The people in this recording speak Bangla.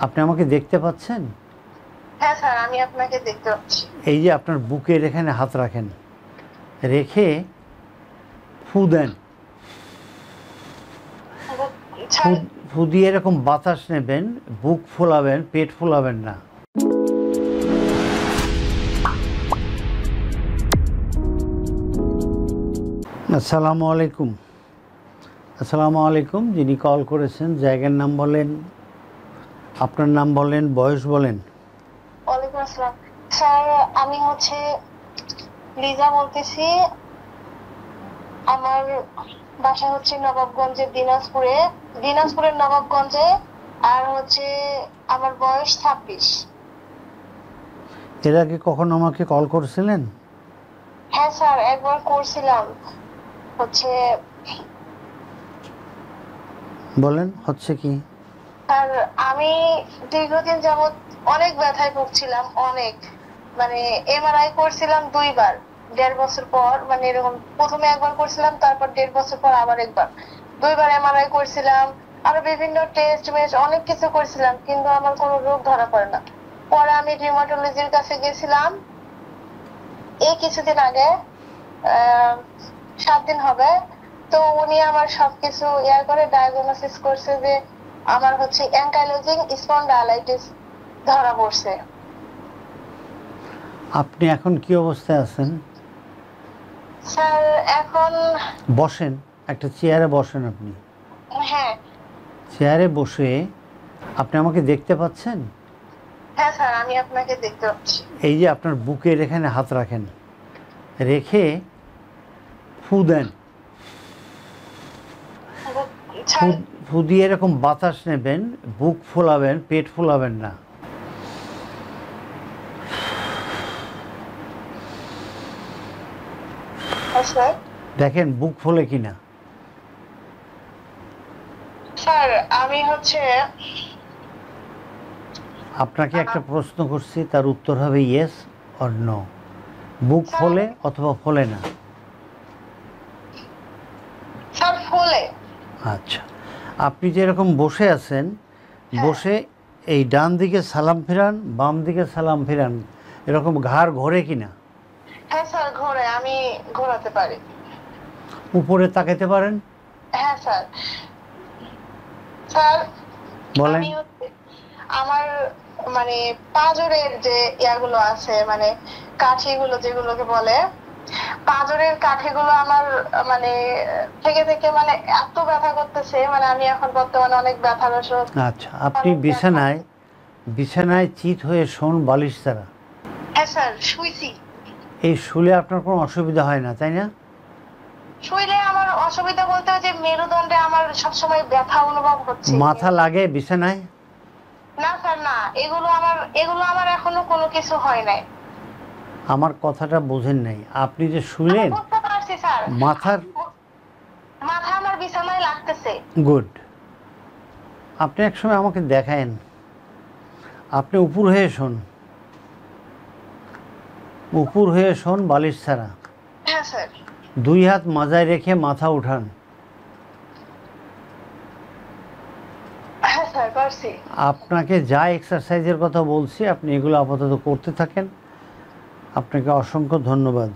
আপনি আমাকে দেখতে পাচ্ছেন? হ্যাঁ স্যার, আমি আপনাকে দেখতে পাচ্ছি। এই যে আপনার বুকের এখানে হাত রাখেন, রেখে ফু দেন। ফু স্যার, ফু দিয়ে এরকম বাতাস নেবেন, বুক ফোলাবেন, পেট ফোলাবেন না। আসসালামু আলাইকুম। আসসালামু আলাইকুম। যিনি কল করেছেন জায়গার নাম বলেন, আপনার নাম বলেন, বয়স বলেন। ওয়ালাইকুম আসসালাম। স্যার, আমি লিজা বলতেছি। আমার বাসা নবাবগঞ্জের দিনাজপুরের নবাবগঞ্জে। আর আমার বয়স 26। এর আগে কখনো আমাকে কল করেছিলেন? হ্যাঁ স্যার, একবার করছিলাম। বলেন, হচ্ছে কি? স্যার, আমি দীর্ঘদিন যাবৎ অনেক ব্যথায় ভুগছিলাম, অনেক। এমআরআই করছিলাম 2 বার, 1.5 বছর পর। এরকম প্রথমে একবার করছিলাম, তারপর 1.5 বছর পর আবার একবার। 2বার এমআরআই করছিলাম, আরো বিভিন্ন টেস্ট মেস্ট অনেক কিছু করছিলাম, কিন্তু আমার কোনো রোগ ধরা পড়ে না। পরে আমি রিউমাটোলজির কাছে গেছিলাম এই কিছুদিন আগে, 7 দিন হবে। তো উনি আমার সবকিছু করে ডায়াগনোসিস করছে যে আমার অ্যাঙ্কাইলোজিং স্পন্ডালাইটিস ধরা পড়ছে। আপনি এখন কি অবস্থায় আছেন? স্যার, এখন বসেন, একটা চেয়ারে বসেন। আপনি হ্যাঁ। চেয়ারে বসে আপনি আমাকে দেখতে পাচ্ছেন? হ্যাঁ স্যার, আমি আপনাকে দেখতে পাচ্ছি। এই যে আপনার বুকের এখানে হাত রাখেন, রেখে ফু দেন। স্যার, ফু দিয়ে এরকম বাতাস নেবেন, বুক ফোলাবেন, পেট ফোলাবেন না। স্যার, দেখেন বুক ফোলে কিনা। স্যার, আমি আপনাকে একটা প্রশ্ন করছি, তার উত্তর হবে ইয়েস অর নো। বুক ফোলে অথবা ফোলে না? স্যার ফুলে। আচ্ছা, আপনি যেরকম বসে আছেন, বসে এই ডান দিকে সালাম ফিরান, বাম দিকে সালাম ফিরান, এরকম ঘাড় ঘোরে কিনা? হ্যাঁ স্যার, ঘোরে, আমি ঘোরাতে পারি। উপরে তাকাতে পারেন? হ্যাঁ স্যার। স্যার, বলেন। আমি আমার পাঁজরের যে ইয়াগুলো আছে, কাঠিগুলো যেগুলোকে বলে, পাঁজরের কাঠিগুলো আমার থেকে থেকে এত ব্যথা করতেছে, আমি এখন বর্তমানে অনেক ব্যথার ওষুধ। আচ্ছা, আপনি বিছানায় বিছানায় চিত হয়ে শোন বালিশ ছাড়া? হ্যাঁ স্যার, শুইছি। এই শুলে আপনার কোনো অসুবিধা হয় না, তাই না? শুইলে আমার অসুবিধা বলতে যে মেরুদণ্ডে আমার সবসময় ব্যথা অনুভব হচ্ছে। মাথা লাগে বিছানায়? না স্যার, না, এগুলো আমার এখনো কোনো কিছু হয় নাই। আমার কথাটা বোঝেন নাই। আপনি যে শুলেন, বুঝতে পারছি স্যার। মাথার মাথা আমার বিছানায় লাগতেছে। গুড। আপনি একসময় আমাকে দেখায়েন। আপনি উপর হয়ে শোন, উপর হয়ে শোন বালিশ ছাড়া। হ্যাঁ স্যার। 2 হাত মাজায় রেখে মাথা উঠান। হ্যাঁ স্যার, পারছি। আপনাকে যা এক্সারসাইজের কথা বলছি, আপনি এগুলো আপাতত করতে থাকেন। আপনাকে অসংখ্য ধন্যবাদ।